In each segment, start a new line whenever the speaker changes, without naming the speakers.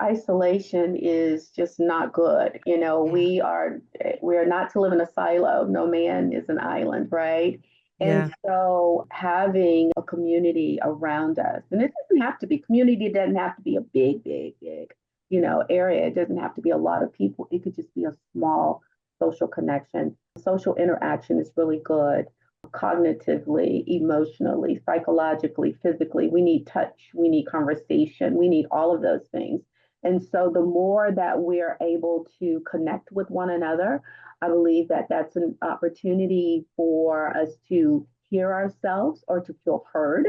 isolation is just not good.
Yeah.
We are not to live in a silo. No man is an island, right? And
Yeah.
so having a community around us, and it doesn't have to be community, doesn't have to be a big, area. It doesn't have to be a lot of people. It could just be a small social connection. Social interaction is really good cognitively, emotionally, psychologically, physically. We need touch, we need conversation, we need all of those things. And so the more that we're able to connect with one another, I believe that that's an opportunity for us to hear ourselves or to feel heard.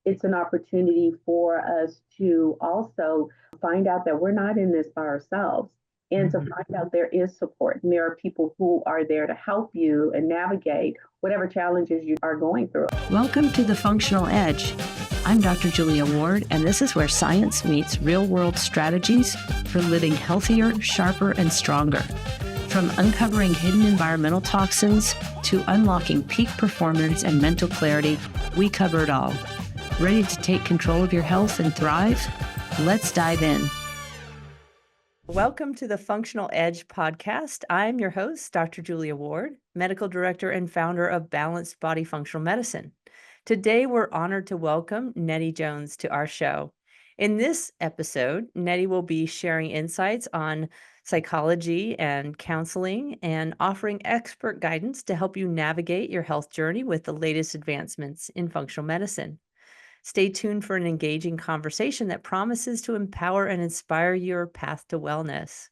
It's an opportunity for us to also find out that we're not in this by ourselves and to
Mhm.
find out there is support and there are people who are there to help you and navigate whatever challenges you are going through.
Welcome to The Functional Edge. I'm Dr. Julia Ward, and this is where science meets real-world strategies for living healthier, sharper, and stronger. From uncovering hidden environmental toxins to unlocking peak performance and mental clarity, we cover it all. Ready to take control of your health and thrive? Let's dive in. Welcome to the Functional Edge podcast. I'm your host, Dr. Julia Ward, medical director and founder of Balanced Body Functional Medicine. Today, we're honored to welcome Nettie Jones to our show. In this episode, Nettie will be sharing insights on psychology and counseling and offering expert guidance to help you navigate your health journey with the latest advancements in functional medicine. Stay tuned for an engaging conversation that promises to empower and inspire your path to wellness.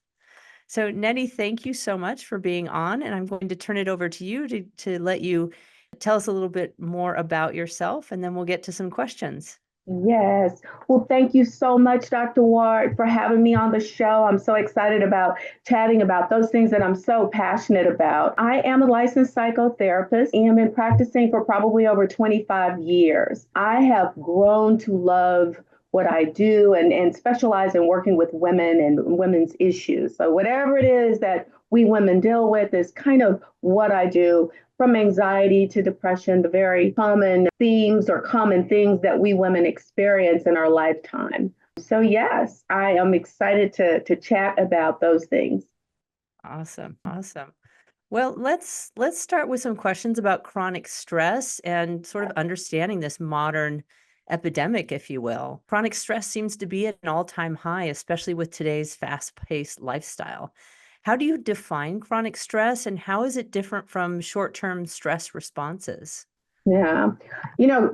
So, Nettie, thank you so much for being on, and I'm going to turn it over to you to let you tell us a little bit more about yourself, and then we'll get to some questions.
Yes. Well, thank you so much, Dr. Ward, for having me on the show. I'm so excited about chatting about those things that I'm so passionate about. I am a licensed psychotherapist and have been practicing for probably over 25 years. I have grown to love what I do and specialize in working with women and women's issues. So, whatever it is that we women deal with is kind of what I do from anxiety to depression, the very common themes or common things that we women experience in our lifetime. So, yes, I am excited to chat about those things.
Awesome. Awesome. Well, let's start with some questions about chronic stress and sort of understanding this modern epidemic, if you will. Chronic stress seems to be at an all-time high, especially with today's fast-paced lifestyle. How do you define chronic stress and how is it different from short-term stress responses?
Yeah.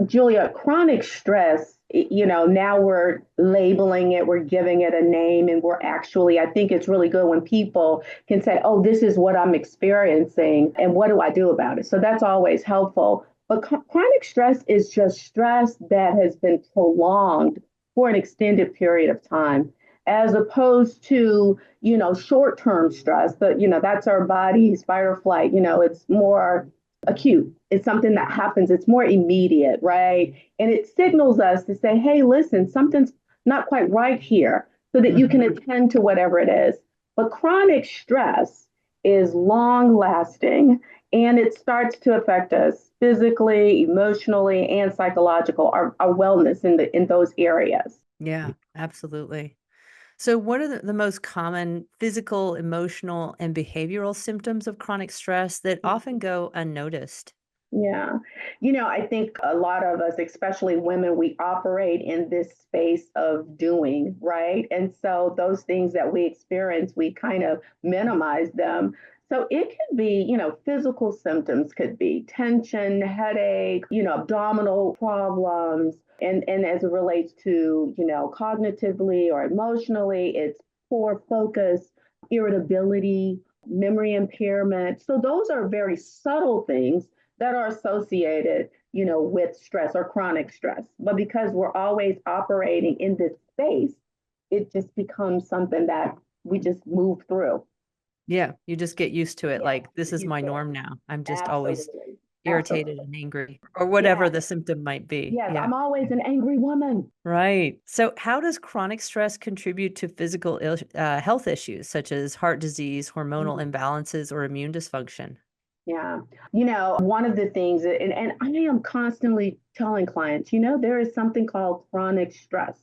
Julia, chronic stress, now we're labeling it, we're giving it a name, and I think it's really good when people can say, oh, this is what I'm experiencing, and what do I do about it? So that's always helpful. But chronic stress is just stress that has been prolonged for an extended period of time. As opposed to, short-term stress, but that's our body's fight or flight, it's more acute. It's something that happens, it's more immediate, right? And it signals us to say, hey, listen, something's not quite right here, so that you can
Mhm.
attend to whatever it is. But chronic stress is long lasting and it starts to affect us physically, emotionally, and psychological, our wellness in those areas.
Yeah, absolutely. So, what are the most common physical, emotional, and behavioral symptoms of chronic stress that often go unnoticed?
Yeah. I think a lot of us, especially women, we operate in this space of doing, right? And so those things that we experience, we kind of minimize them. So it could be, physical symptoms could be tension, headache, abdominal problems. And as it relates to, cognitively or emotionally, it's poor focus, irritability, memory impairment. So those are very subtle things that are associated, with stress or chronic stress. But because we're always operating in this space, it just becomes something that we just move through.
Yeah, you just get used to it.
Yeah,
Like, this is
you
my
said
norm now. I'm just always
absolutely,
irritated
absolutely.
and angry or
Yeah,
whatever the symptom might be.
yes,
Yeah.
I'm always an angry woman.
Right. So, how does chronic stress contribute to physical health issues such as heart disease, hormonal
Mhm.
imbalances, or immune dysfunction?
Yeah. One of the things, and I am constantly telling clients, there is something called chronic stress.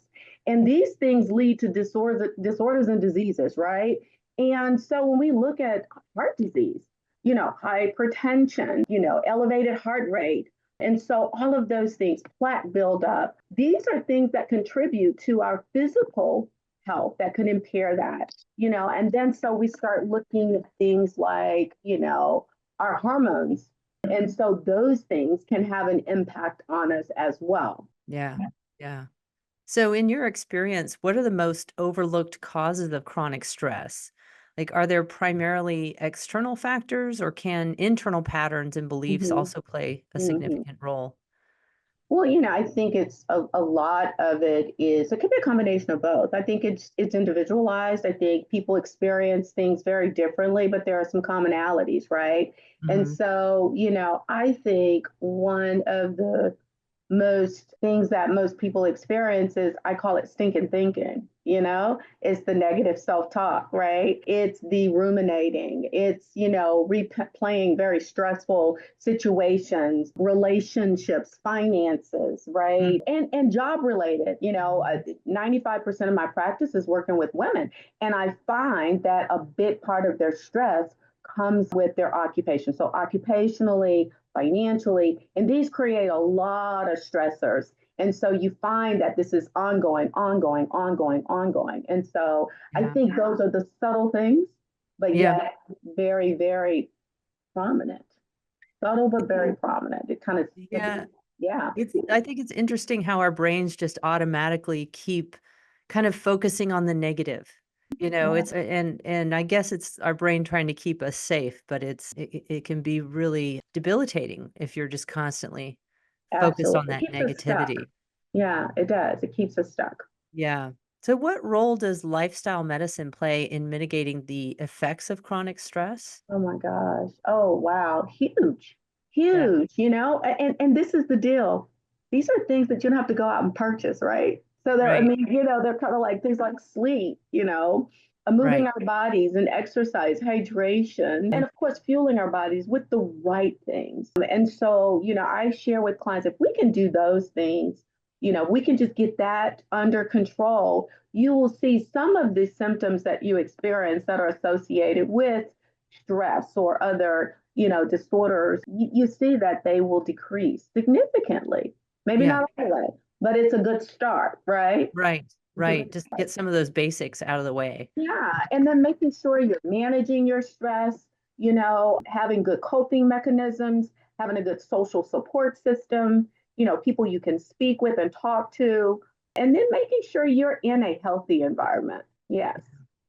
And these things lead to disorders and diseases, right? And so when we look at heart disease, hypertension, elevated heart rate, and so all of those things, plaque buildup, these are things that contribute to our physical health that could impair that, and then so we start looking at things like, our hormones. And so those things can have an impact on us as well.
Yeah. Yeah. So, in your experience, what are the most overlooked causes of chronic stress? Like, are there primarily external factors, or can internal patterns and beliefs
Hmm.
also play a
Hmm.
significant role?
Well, I think it's a lot of it could be a combination of both. I think it's individualized. I think people experience things very differently, but there are some commonalities, right? And
Hmm.
so, I think one of the most things that most people experience is, I call it stinking thinking. It's the negative self-talk, right? It's the ruminating. It's, replaying very stressful situations, relationships, finances, right? And job related. 95% of my practice is working with women. And I find that a big part of their stress comes with their occupation. So occupationally, financially, and these create a lot of stressors. And so you find that this is ongoing, ongoing, ongoing, ongoing. And so I
Yeah.
think those are the subtle things, but
Yeah.
yet very, very prominent. Subtle, but very prominent. It kind of sticks.
Yeah.
Yeah.
I think it's interesting how our brains just automatically keep kind of focusing on the negative.
Yeah,
And I guess it's our brain trying to keep us safe, but it can be really debilitating if you're just constantly focused on
absolutely. It
that
keeps us stuck.
negativity.
Yeah, it does. It keeps us stuck.
Yeah. So what role does lifestyle medicine play in mitigating the effects of chronic stress?
Oh my gosh. Oh wow. Huge.
Yeah.
Huge, and this is the deal. These are things that you don't have to go out and purchase, right? So they're, I
Right.
mean, they're kind of like things like sleep, moving
Right.
our bodies and exercise, hydration, and of course fueling our bodies with the right things. And so, I share with clients, if we can do those things, we can just get that under control, you will see some of the symptoms that you experience that are associated with stress or other, disorders, you see that they will decrease significantly. Maybe
Yeah.
not all the way, but it's a good start, right?
Right.
It's a
Right.
good
Just
start.
get some of those basics out of the way.
Yeah, and then making sure you're managing your stress, having good coping mechanisms, having a good social support system, people you can speak with and talk to, and then making sure you're in a healthy environment. Yes.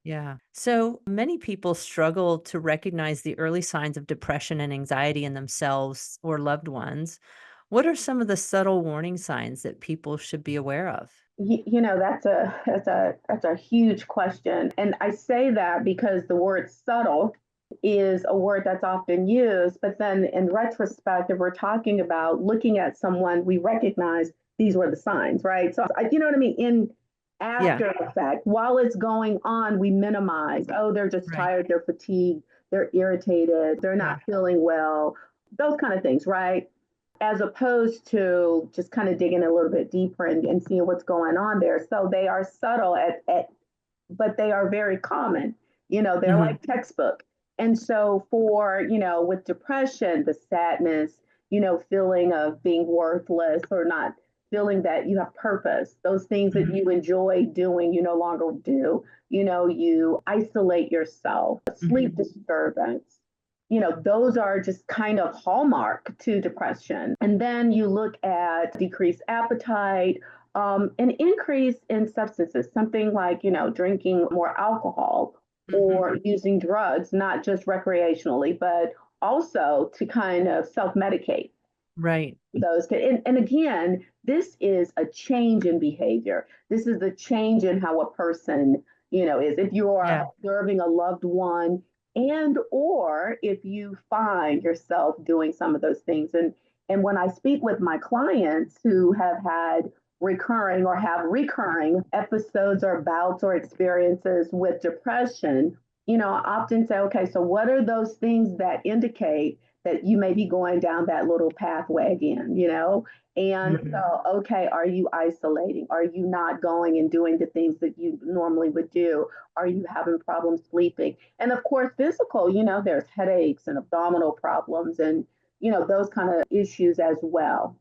Yeah. So many people struggle to recognize the early signs of depression and anxiety in themselves or loved ones. What are some of the subtle warning signs that people should be aware of?
That's a huge question, and I say that because the word subtle is a word that's often used, but then in retrospect, if we're talking about looking at someone, we recognize these were the signs, right? So you know what I mean. In
Yeah.
after the fact, while it's going on, we minimize. Oh, they're just
Right.
tired, they're fatigued, they're irritated, they're
Yeah.
not feeling well, those kind of things, right? As opposed to just kind of digging a little bit deeper and seeing what's going on there. So they are subtle but they are very common. They're
Hmm.
like textbook. And so for, with depression, the sadness, feeling of being worthless or not feeling that you have purpose, those things that
Hmm.
you enjoy doing, you no longer do, you isolate yourself,
Hmm.
sleep disturbance, those are just kind of hallmark to depression. And then you look at decreased appetite, an increase in substances, something like, drinking more alcohol
Hmm.
or using drugs, not just recreationally, but also to kind of self medicate
Right.
those. And again, this is a change in behavior. This is a change in how a person, is. If you are
Yeah.
observing a loved one, and or if you find yourself doing some of those things. And when I speak with my clients who have had recurring or have recurring episodes or bouts or experiences with depression, I often say, okay, so what are those things that indicate that you may be going down that little pathway again, And
Mhm.
so, okay, are you isolating? Are you not going and doing the things that you normally would do? Are you having problems sleeping? And of course, physical, there's headaches and abdominal problems and, those kind of issues as well.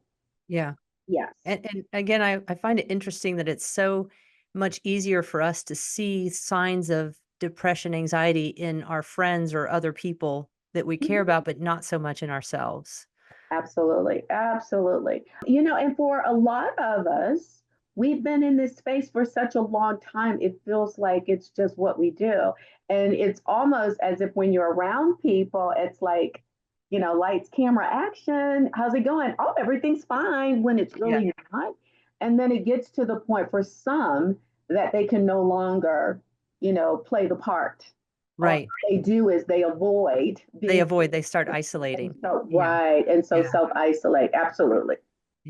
Yeah.
Yes.
And again, I find it interesting that it's so much easier for us to see signs of depression, anxiety in our friends or other people that we care
Mhm.
about, but not so much in ourselves.
Absolutely. Absolutely. And for a lot of us, we've been in this space for such a long time, it feels like it's just what we do. And it's almost as if when you're around people, it's like, lights, camera, action. How's it going? Oh, everything's fine when it's
Yeah.
really not. And then it gets to the point for some that they can no longer, play the part. All
Right.
they do is they avoid
They
being.
avoid, they start
And
isolating.
so
Yeah.
right, and so
Yeah.
self-isolate, absolutely.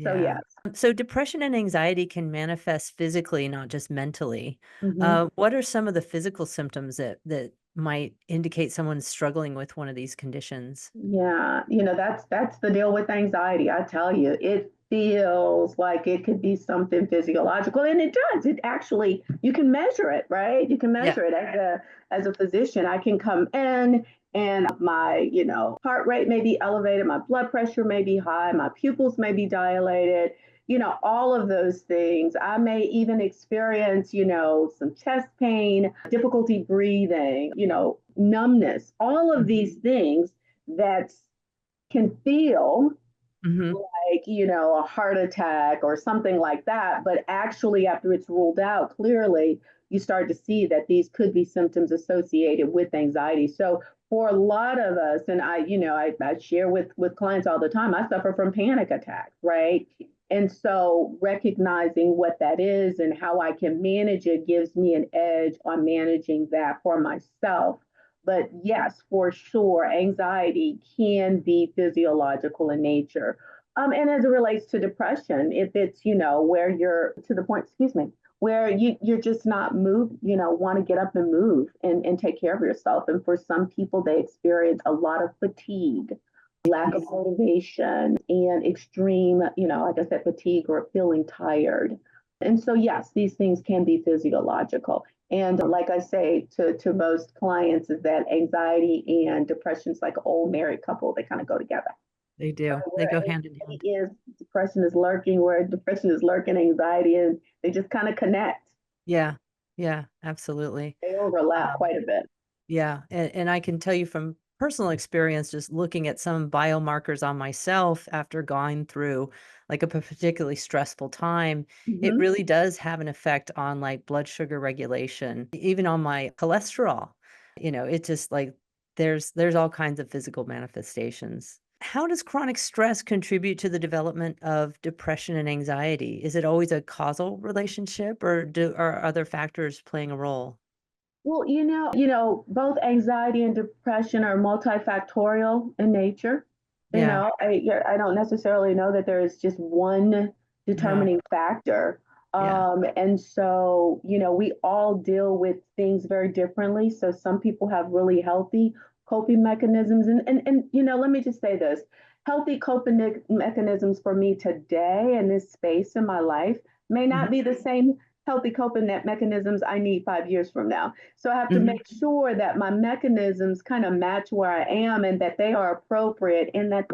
So
Yeah.
yes.
So depression and anxiety can manifest physically, not just mentally.
Mhm.
What are some of the physical symptoms that might indicate someone's struggling with one of these conditions?
Yeah, that's the deal with anxiety. I tell you, it feels like it could be something physiological, and it does. It actually, you can measure it, right? You can
Yeah.
measure it as a physician. I can come in and my, heart rate may be elevated, my blood pressure may be high, my pupils may be dilated, all of those things. I may even experience, some chest pain, difficulty breathing, numbness, all of
Mhm.
these things that can feel
Mhm.
like, a heart attack or something like that. But actually, after it's ruled out clearly, you start to see that these could be symptoms associated with anxiety. So for a lot of us, and I share with clients all the time, I suffer from panic attacks, right? And so recognizing what that is and how I can manage it gives me an edge on managing that for myself. But yes, for sure, anxiety can be physiological in nature. And as it relates to depression, if it's, where you're to the point, excuse me, where you're just not move, want to get up and move and take care of yourself. And for some people, they experience a lot of fatigue, lack of motivation, and extreme, like I said, fatigue or feeling tired. And so, yes, these things can be physiological. And like I say to most clients, is that anxiety and depression is like an old married couple. They kind of go together.
They
So
do. They
where
go hand in hand.
anxiety is, depression is lurking, where depression is lurking, anxiety, and they just kind of connect.
Yeah. Yeah, absolutely.
They overlap
Um
quite a bit.
Yeah, and I can tell you from personal experience, just looking at some biomarkers on myself after going through like a particularly stressful time, it
Hmm.
really does have an effect on like blood sugar regulation, even on my cholesterol. It just like there's all kinds of physical manifestations. How does chronic stress contribute to the development of depression and anxiety? Is it always a causal relationship or are other factors playing a role?
Well, both anxiety and depression are multifactorial in nature.
Yeah,
I don't necessarily know that there is just one
no.
determining factor.
Yeah.
And so, we all deal with things very differently. So some people have really healthy coping mechanisms. And let me just say this. Healthy coping mechanisms for me today in this space in my life may not
Mhm.
be the same healthy coping mechanisms I need 5 years from now. So I have to
Mhm.
make sure that my mechanisms kind of match where I am and that they are appropriate and that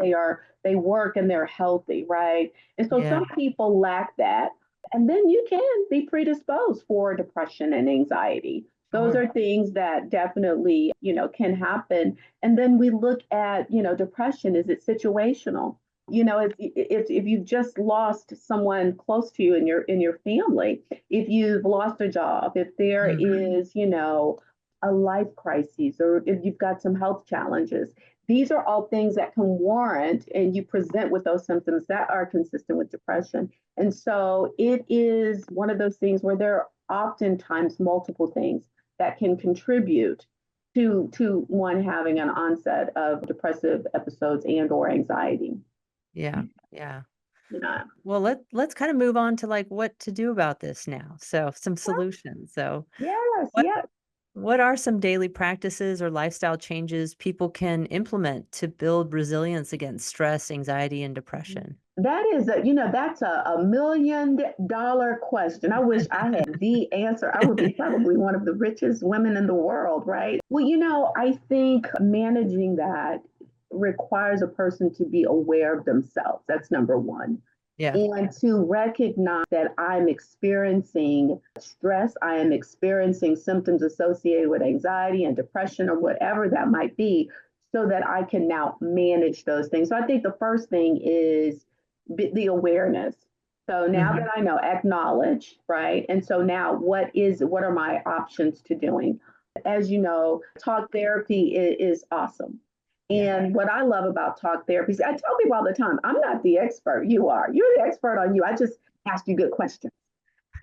they work and they're healthy, right? And so
Yeah,
some people lack that. And then you can be predisposed for depression and anxiety. Those
sure.
are things that definitely, can happen. And then we look at, depression, is it situational? If you've just lost someone close to you in your family, if you've lost a job, if there
Mhm.
is, a life crisis, or if you've got some health challenges, these are all things that can warrant, and you present with those symptoms that are consistent with depression. And so it is one of those things where there are oftentimes multiple things that can contribute to one having an onset of depressive episodes and or anxiety.
Yeah, yeah.
Yeah.
Well, let's kinda move on to, like, what to do about this now. So, some solutions. So,
Yes,
what
yes.
What are some daily practices or lifestyle changes people can implement to build resilience against stress, anxiety, and depression?
That is that's a $1 million question. I wish I had the answer. I would be probably one of the richest women in the world, right? Well, I think managing that requires a person to be aware of themselves. That's number one.
Yeah,
And to recognize that I'm experiencing stress, I am experiencing symptoms associated with anxiety and depression or whatever that might be, so that I can now manage those things. So I think the first thing is the awareness. So now
hmm
that I know, acknowledge, right? And so now what are my options to doing? As you know, talk therapy is awesome.
yeah,
And what I love about talk therapy, I tell people all the time, I'm not the expert. You are. You're the expert on you. I just ask you good questions.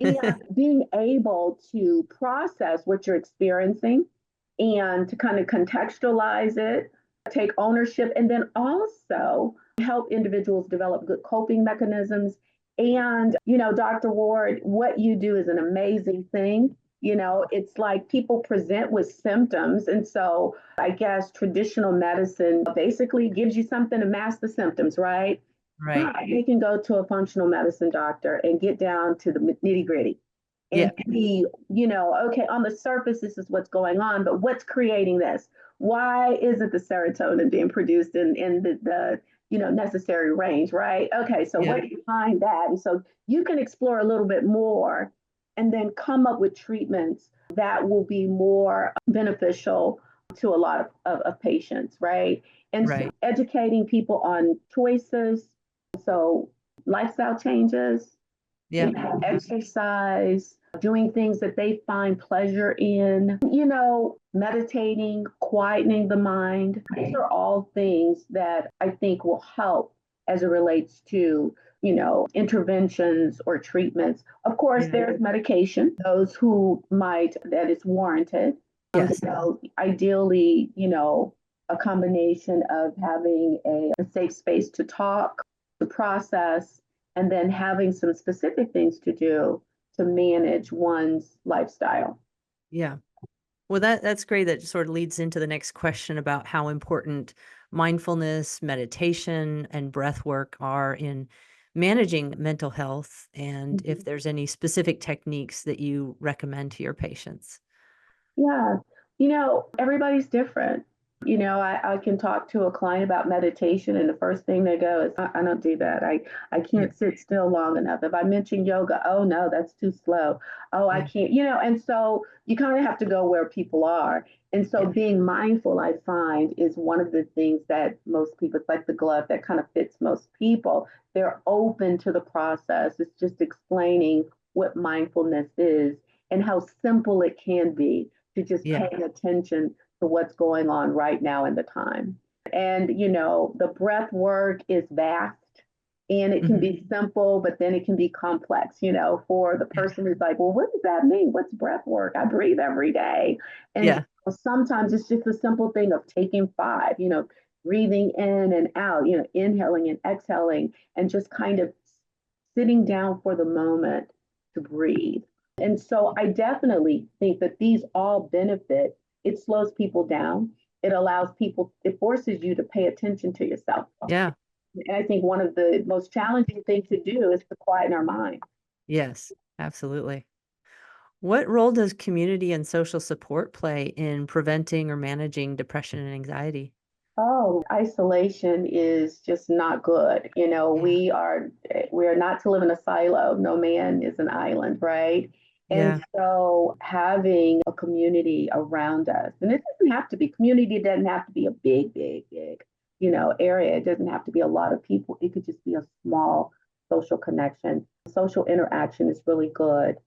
And being able to process what you're experiencing and to kind of contextualize it, take ownership, and then also help individuals develop good coping mechanisms. And, Dr. Ward, what you do is an amazing thing. It's like people present with symptoms. And so I guess traditional medicine basically gives you something to mask the symptoms, right?
right.
But you can go to a functional medicine doctor and get down to the nitty gritty
Yeah,
and see, okay, on the surface, this is what's going on, but what's creating this? Why isn't the serotonin being produced in the necessary range, right? Okay, so
yeah,
what's behind that? And so you can explore a little bit more and then come up with treatments that will be more beneficial to a lot of patients, right? And so
right.
educating people on choices, so lifestyle changes,
Yeah,
exercise, doing things that they find pleasure in, meditating, quietening the mind. These are all things that I think will help as it relates to, interventions or treatments. Of course,
yeah.
there's medication, those who might, that is warranted.
Yes.
So ideally, a combination of having a safe space to talk, to process, and then having some specific things to do to manage one's lifestyle.
Yeah. Well, that's great. That sort of leads into the next question about how important mindfulness, meditation, and breath work are in managing mental health, and if
Mhm.
there's any specific techniques that you recommend to your patients.
Yeah. Everybody's different. I can talk to a client about meditation, and the first thing they go is, I don't do that. I
Yeah.
can't sit still long enough. If I mention yoga, oh no, that's too slow. Oh, I
Yeah.
can't, and so you kind of have to go where people are. And so
Yeah.
being mindful, I find, is one of the things that most people, it's like the glove that kind of fits most people. They're open to the process. It's just explaining what mindfulness is and how simple it can be to just
Yeah.
paying attention to what's going on right now in the time. And, the breath work is vast and it can
Mhm.
be simple, but then it can be complex, for the
Yeah.
person who's like, well, what does that mean? What's breath work? I breathe every day. And
Yeah.
so sometimes it's just a simple thing of taking five, breathing in and out, inhaling and exhaling, and just kind of sitting down for the moment to breathe. And so I definitely think that these all benefit. It slows people down. It allows people, it forces you to pay attention to yourself.
Yeah.
And I think one of the most challenging things to do is to quieten our mind.
Yes. Absolutely. What role does community and social support play in preventing or managing depression and anxiety?
Oh, isolation is just not good.
Yeah.
We are not to live in a silo. No man is an island, right? And
Yeah.
so having a community around us, and it doesn't have to be community, it doesn't have to be a big, big, big, area. It doesn't have to be a lot of people. It could just be a small social connection. Social interaction is really good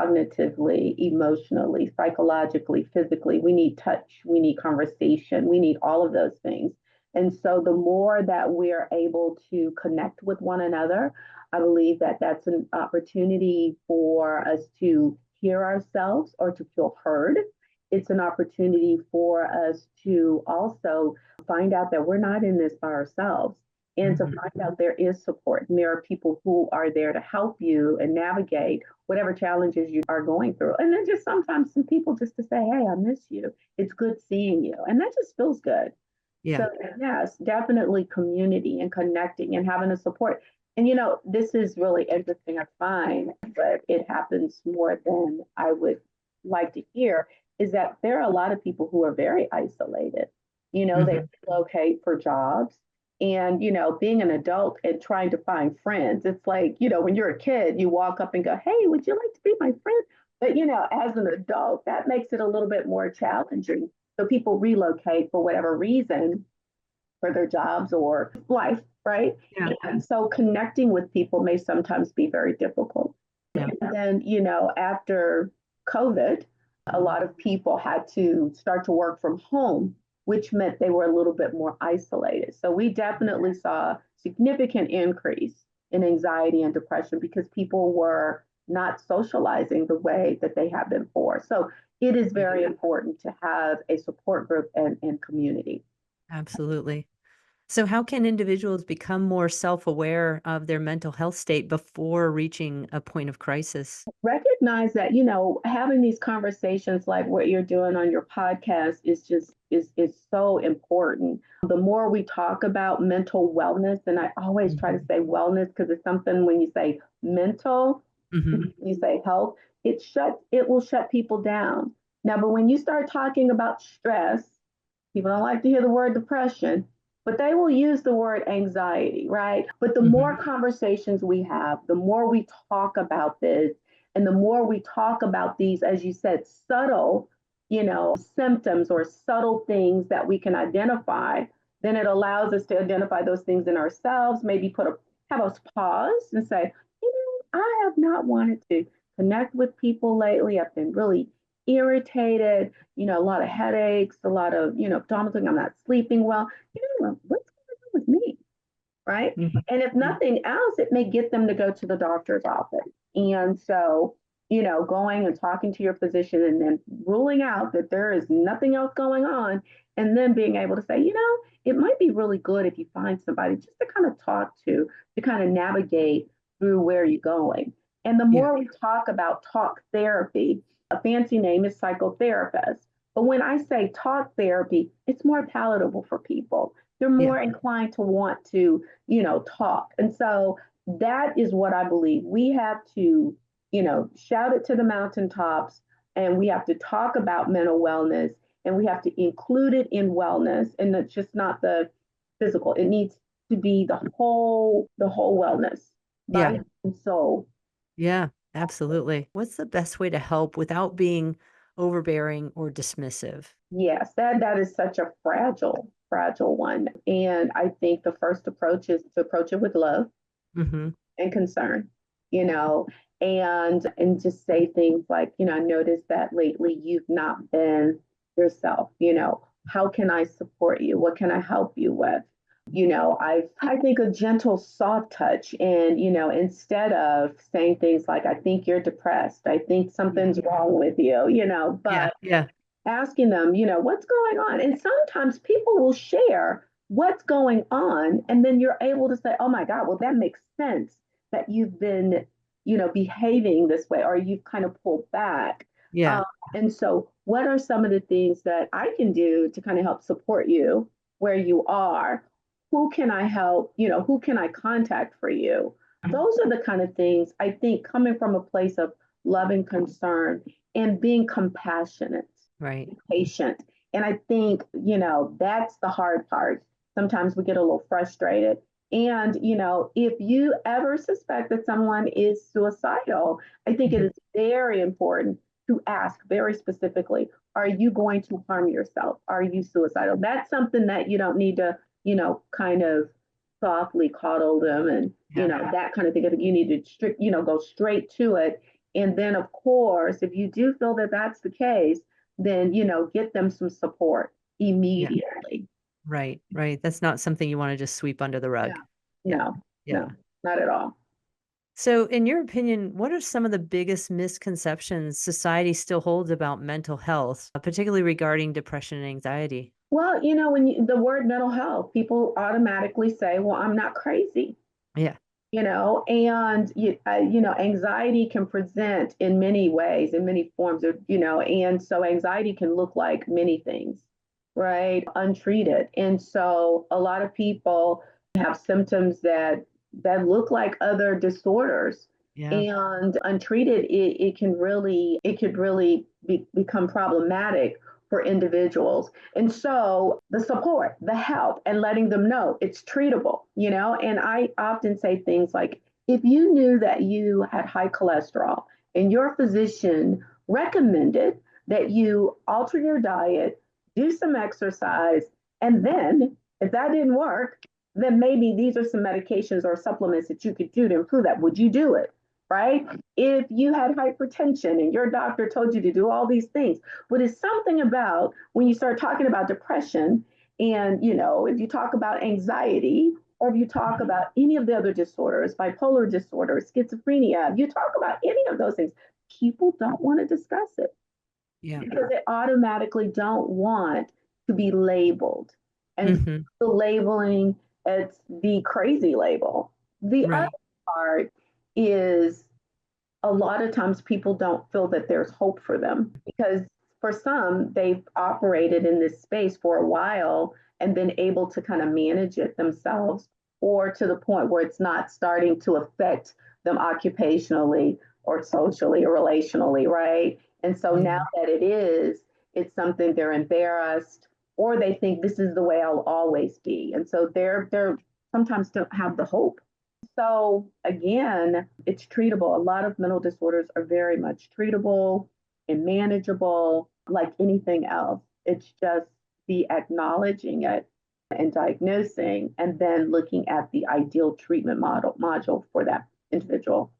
cognitively, emotionally, psychologically, physically. We need touch, we need conversation, we need all of those things. And so the more that we're able to connect with one another, I believe that that's an opportunity for us to hear ourselves or to feel heard. It's an opportunity for us to also find out that we're not in this by ourselves and to
Mhm.
find out there is support and there are people who are there to help you and navigate whatever challenges you are going through. And then just sometimes some people just to say, hey, I miss you. It's good seeing you. And that just feels good.
Yeah.
So, yes, definitely community and connecting and having a support. And, this is really interesting, I find, but it happens more than I would like to hear, is that there are a lot of people who are very isolated. They
Mhm.
relocate for jobs. And, being an adult and trying to find friends, it's like, when you're a kid, you walk up and go, hey, would you like to be my friend? But, as an adult, that makes it a little bit more challenging. So people relocate for whatever reason, for their jobs or life, right?
Yeah.
And so connecting with people may sometimes be very difficult.
Yeah.
And then, after COVID, a lot of people had to start to work from home, which meant they were a little bit more isolated. So we definitely saw significant increase in anxiety and depression because people were not socializing the way that they have been before. So it is very important to have a support group and community.
Absolutely. So how can individuals become more self-aware of their mental health state before reaching a point of crisis?
Recognize that, having these conversations like what you're doing on your podcast is so important. The more we talk about mental wellness, and I always try to
Mhm.
say wellness because it's something, when you say mental,
Mhm.
you say health, it will shut people down. Now, but when you start talking about stress, people don't like to hear the word depression, but they will use the word anxiety, right? But the more
Mhm.
conversations we have, the more we talk about this, and the more we talk about these, as you said, subtle, symptoms or subtle things that we can identify, then it allows us to identify those things in ourselves, maybe have us pause and say, I have not wanted to connect with people lately. I've been really irritated, a lot of headaches, a lot of, abdominal thing. I'm not sleeping well. What's going on with me? Right.
Mhm.
And if nothing else, it may get them to go to the doctor's office. And so, going and talking to your physician and then ruling out that there is nothing else going on, and then being able to say, it might be really good if you find somebody just to kind of talk to kind of navigate through where you're going. And the
Yeah.
more we talk about talk therapy, a fancy name is psychotherapist. But when I say talk therapy, it's more palatable for people. They're
Yeah.
more inclined to want to, talk. And so that is what I believe. We have to, shout it to the mountaintops, and we have to talk about mental wellness, and we have to include it in wellness. And it's just not the physical. It needs to be the whole wellness,
Yeah.
body and soul.
Yeah. Absolutely. What's the best way to help without being overbearing or dismissive?
Yes, that is such a fragile one. And I think the first approach is to approach it with love
Mhm.
and concern, you know, and just say things like, I noticed that lately you've not been yourself, how can I support you? What can I help you with? I think a gentle soft touch, and instead of saying things like, I think you're depressed, I think
Yeah.
something's wrong with you,
Yeah.
but
Yeah.
asking them, what's going on? And sometimes people will share what's going on. And then you're able to say, oh my God, well, that makes sense that you've been, behaving this way, or you've kind of pulled back.
Yeah.
Um, and so, what are some of the things that I can do to kind of help support you where you are? Who can I help? Who can I contact for you? Those are the kind of things I think, coming from a place of love and concern and being compassionate,
Right.
patient. And I think, that's the hard part. Sometimes we get a little frustrated. And, if you ever suspect that someone is suicidal, I think it
Mhm.
is very important to ask very specifically, are you going to harm yourself? Are you suicidal? That's something that you don't need to, kind of softly coddle them and,
Yeah.
that kind of thing. You need to go straight to it. And then, of course, if you do feel that that's the case, then get them some support
Yeah.
immediately.
Right. Right. That's not something you wanna just sweep under the
No,
rug. Yeah.
no,
Yeah.
no, not at all.
So, in your opinion, what are some of the biggest misconceptions society still holds about mental health, particularly regarding depression and anxiety?
Well, when the word mental health, people automatically say, well, I'm not crazy.
Yeah.
And anxiety can present in many ways, in many forms and so anxiety can look like many things, right? Untreated. And so a lot of people have symptoms that look like other disorders.
Yeah.
And untreated, it could really become problematic for individuals. And so the support, the help, and letting them know it's treatable. And I often say things like, if you knew that you had high cholesterol and your physician recommended that you alter your diet, do some exercise, and then if that didn't work, then maybe these are some medications or supplements that you could do to improve that. Would you do it? Right? If you had hypertension and your doctor told you to do all these things, but it's something about when you start talking about depression and, if you talk about anxiety or if you talk about any of the other disorders, bipolar disorder, schizophrenia, if you talk about any of those things, people don't want to discuss it
Yeah.
because they automatically don't want to be labeled. And
Hmm.
the labeling, it's the crazy label. The other
Right.
part is a lot of times people don't feel that there's hope for them because for some, they've operated in this space for a while and been able to kind of manage it themselves, or to the point where it's not starting to affect them occupationally or socially or relationally, right? And so now
Yeah.
that it is, it's something they're embarrassed or they think this is the way I'll always be. And so they're sometimes don't have the hope. So again, it's treatable. A lot of mental disorders are very much treatable and manageable like anything else. It's just the acknowledging it and diagnosing and then looking at the ideal treatment module for that individual.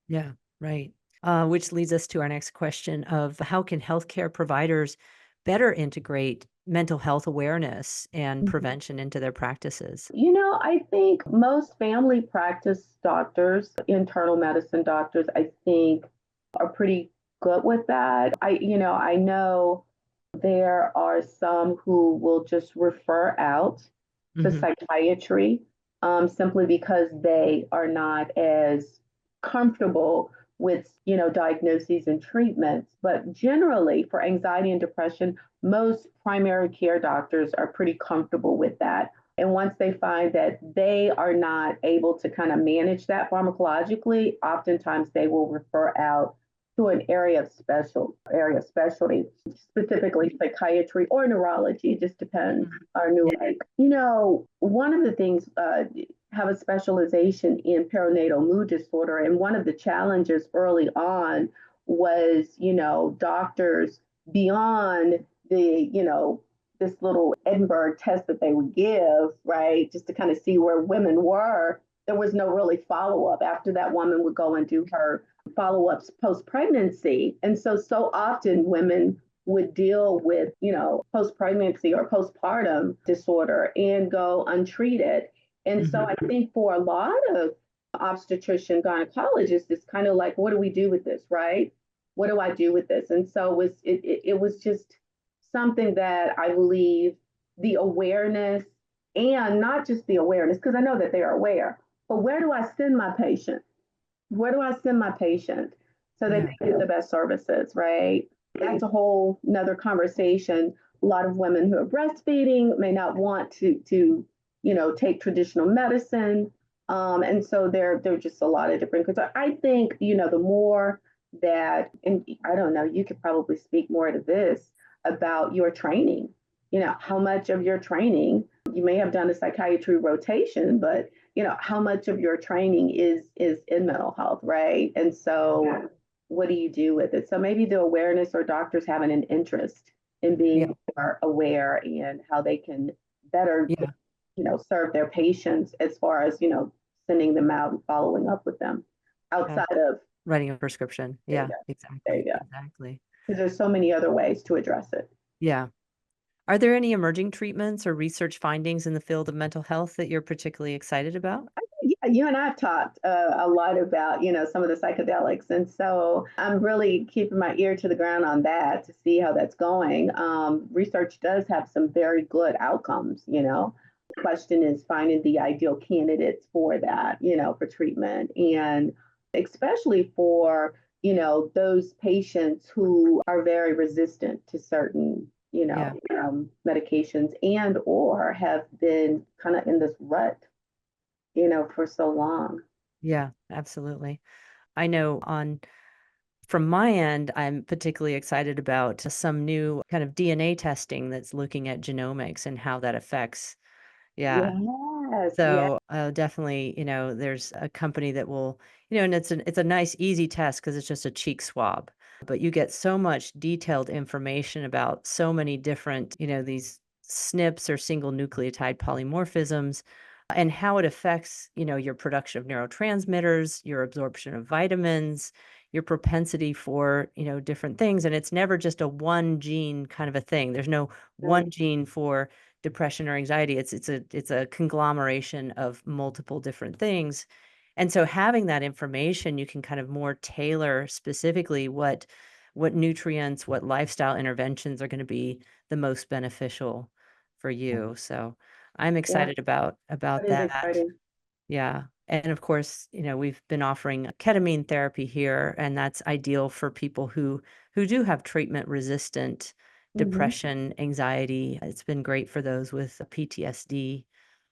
Yeah. Right. Which leads us to our next question of how can healthcare providers better integrate mental health awareness and prevention into their practices?
I think most family practice doctors, internal medicine doctors, I think are pretty good with that. I know there are some who will just refer out to
Hmm.
psychiatry simply because they are not as comfortable with, diagnoses and treatments. But generally, for anxiety and depression, most primary care doctors are pretty comfortable with that. And once they find that they are not able to kind of manage that pharmacologically, oftentimes they will refer out to an area of specialty, specifically psychiatry or neurology. It just depends.
Mhm.
Our new
Yeah.
like, one of the things have a specialization in perinatal mood disorder, and one of the challenges early on was, doctors beyond the, this little Edinburgh test that they would give, right, just to kind of see where women were. There was no really follow up after that woman would go and do her follow ups post pregnancy. And so often women would deal with, post pregnancy or postpartum disorder and go untreated. And so
Hmm.
I think for a lot of obstetrician gynecologists, it's kind of like, what do we do with this, right? What do I do with this? And so it was just something that I believe the awareness, and not just the awareness, because I know that they are aware, but where do I send my patient? Where do I send my patient so that
Yeah.
they get the best services, right? That's a whole nother conversation. A lot of women who are breastfeeding may not want to take traditional medicine. And so there are just a lot of different, because I think, the more that, and I don't know, you could probably speak more to this about your training, how much of your training, you may have done a psychiatry rotation, but how much of your training is in mental health, right? And so what do you do with it? So maybe the awareness, or doctors having an interest in
Yeah.
being more aware and how they can better,
Yeah.
serve their patients as far as, sending them out and following up with them
Yeah.
outside of,
Writing a prescription.
there you
Yeah,
go, there you
exactly.
go.
Exactly.
Because there's so many other ways to address it.
Yeah. Are there any emerging treatments or research findings in the field of mental health that you're particularly excited about?
Yeah, you and I have talked a lot about, some of the psychedelics, and so I'm really keeping my ear to the ground on that to see how that's going. Research does have some very good outcomes. Question is finding the ideal candidates for that, for treatment. And especially for, those patients who are very resistant to certain,
Yeah.
medications and or have been kind of in this rut, for so long.
Yeah, absolutely. I know on from my end, I'm particularly excited about some new kind of DNA testing that's looking at genomics and how that affects. Yeah.
Yes, yes.
So, definitely, there's a company that will, and it's a nice easy test because it's just a cheek swab, but you get so much detailed information about so many different, these SNPs or single nucleotide polymorphisms and how it affects, your production of neurotransmitters, your absorption of vitamins, your propensity for, different things. And it's never just a one gene kind of a thing. There's no one gene for depression or anxiety. It's a conglomeration of multiple different things. And so having that information, you can kind of more tailor specifically what nutrients, what lifestyle interventions are going to be the most beneficial for you. So I'm
Yeah,
excited about
that is
that.
exciting.
Yeah. And of course, we've been offering ketamine therapy here, and that's ideal for people who do have treatment resistant
Hmm.
depression, anxiety. It's been great for those with PTSD.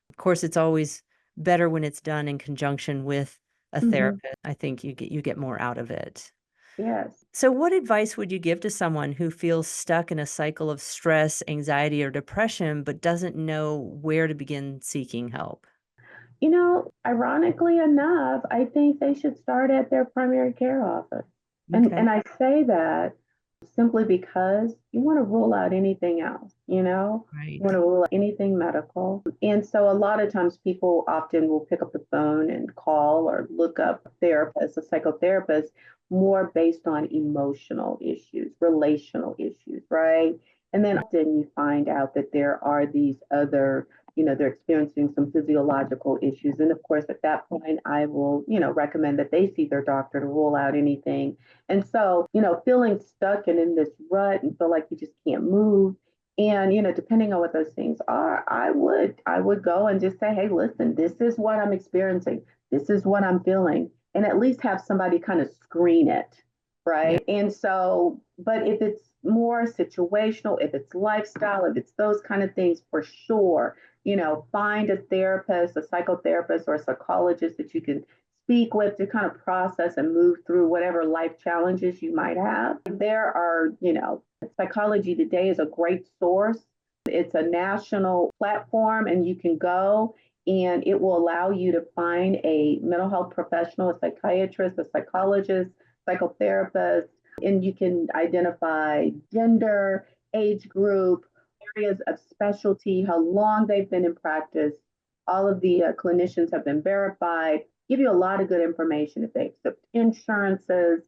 Of course, it's always better when it's done in conjunction with a
Hmm.
therapist. I think you get more out of it.
Yes.
So what advice would you give to someone who feels stuck in a cycle of stress, anxiety, or depression but doesn't know where to begin seeking help?
Ironically enough, I think they should start at their primary care office. And
Okay.
I say that simply because you want to rule out anything else, You want
Right.
to rule out anything medical. And so a lot of times people often will pick up the phone and call or look up a therapist, a psychotherapist, more based on emotional issues, relational issues, right? And then often you find out that there are these other, they're experiencing some physiological issues. And of course, at that point, I will, recommend that they see their doctor to rule out anything. And so, feeling stuck and in this rut and feel like you just can't move. And, depending on what those things are, I would go and just say, hey, listen, this is what I'm experiencing. This is what I'm feeling. And at least have somebody kind of screen it.
Yeah.
Right. And so, but if it's more situational, if it's lifestyle, if it's those kind of things, for sure, find a therapist, a psychotherapist, or a psychologist that you can speak with to kind of process and move through whatever life challenges you might have. There are, Psychology Today is a great source. It's a national platform, and you can go and it will allow you to find a mental health professional, a psychiatrist, a psychologist, psychotherapist, and you can identify gender, age group, areas of specialty, how long they've been in practice. All of the clinicians have been verified, give you a lot of good information if they accept insurances.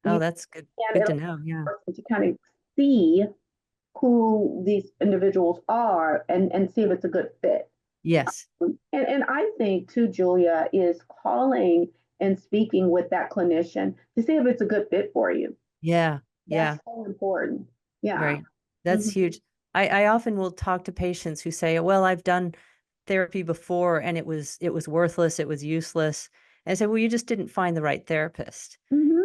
Oh,
You
that's good.
can,
Good
it'll
to know. Yeah.
to kind of see who these individuals are and see if it's a good fit.
Yes.
And I think too, Julia, is calling and speaking with that clinician to see if it's a good fit for you.
Yeah.
That's
Yeah.
so important. Yeah.
Right. That's
Mhm.
huge. I often will talk to patients who say, "Well, I've done therapy before and it was worthless, it was useless." And I say, "Well, you just didn't find the right therapist."
Mhm.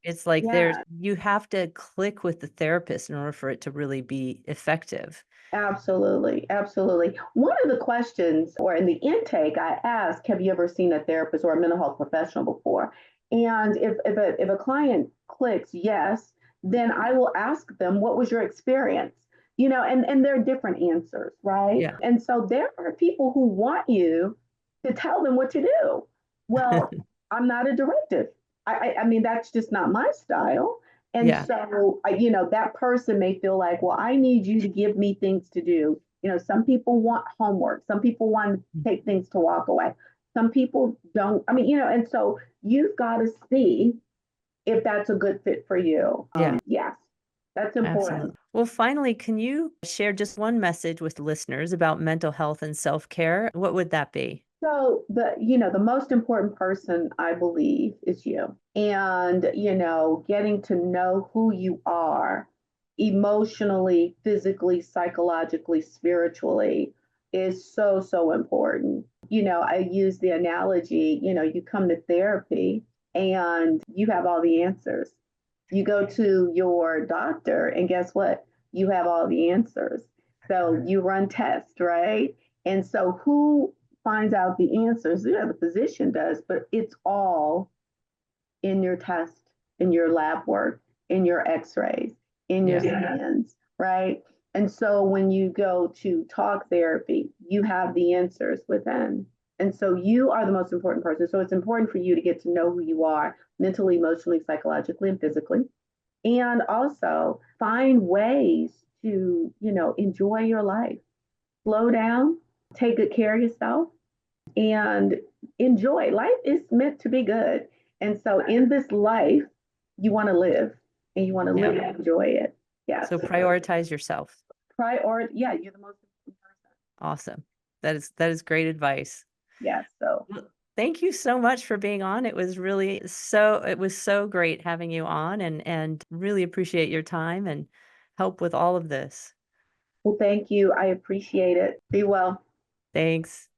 It's like
Yeah.
you have to click with the therapist in order for it to really be effective.
Absolutely, absolutely. One of the questions, or in the intake, I ask, "Have you ever seen a therapist or a mental health professional before?" And if a client clicks yes, then I will ask them, "What was your experience?" And there are different answers, right?
Yeah.
And so there are people who want you to tell them what to do. Well, I'm not a directive. I mean, that's just not my style. And
Yeah.
so, that person may feel like, well, I need you to give me things to do. Some people want homework. Some people want to
Mm.
take things to walk away. Some people don't. I mean, and so you've got to see if that's a good fit for you.
Yeah.
Yes, that's important.
Absolutely. Well, finally, can you share just one message with listeners about mental health and self-care? What would that be?
So the most important person I believe is you. And getting to know who you are emotionally, physically, psychologically, spiritually is so, so important. I use the analogy, you come to therapy and you have all the answers. You go to your doctor, and guess what? You have all the answers. So you run tests, right? And so who finds out the answers? Yeah, the physician does, but it's all in your test, in your lab work, in your x-rays, in your scans, right? And so when you go to talk therapy, you have the answers within. And so you are the most important person. So it's important for you to get to know who you are mentally, emotionally, psychologically, and physically. And also find ways to, enjoy your life. Slow down, take good care of yourself, and enjoy. Life is meant to be good. And so in this life, you want to live and you want to live and enjoy it. Yeah.
So prioritize yourself.
Yeah, you're the most important person.
Awesome. That is great advice.
Yeah. So
thank you so much for being on. It was so great having you on and really appreciate your time and help with all of this.
well, thank you. I appreciate it. Be well.
Thanks.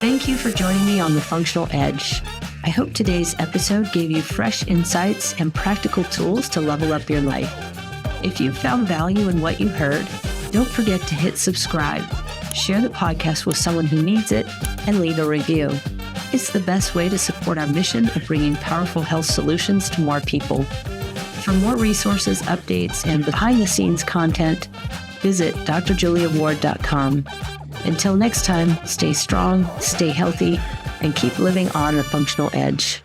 Thank you for joining me on The Functional Edge. I hope today's episode gave you fresh insights and practical tools to level up your life. If you found value in what you heard, don't forget to hit subscribe, share the podcast with someone who needs it, and leave a review. It's the best way to support our mission of bringing powerful health solutions to more people. For more resources, updates, and behind-the-scenes content, visit drjuliaward.com. Until next time, stay strong, stay healthy, and keep living on the functional edge.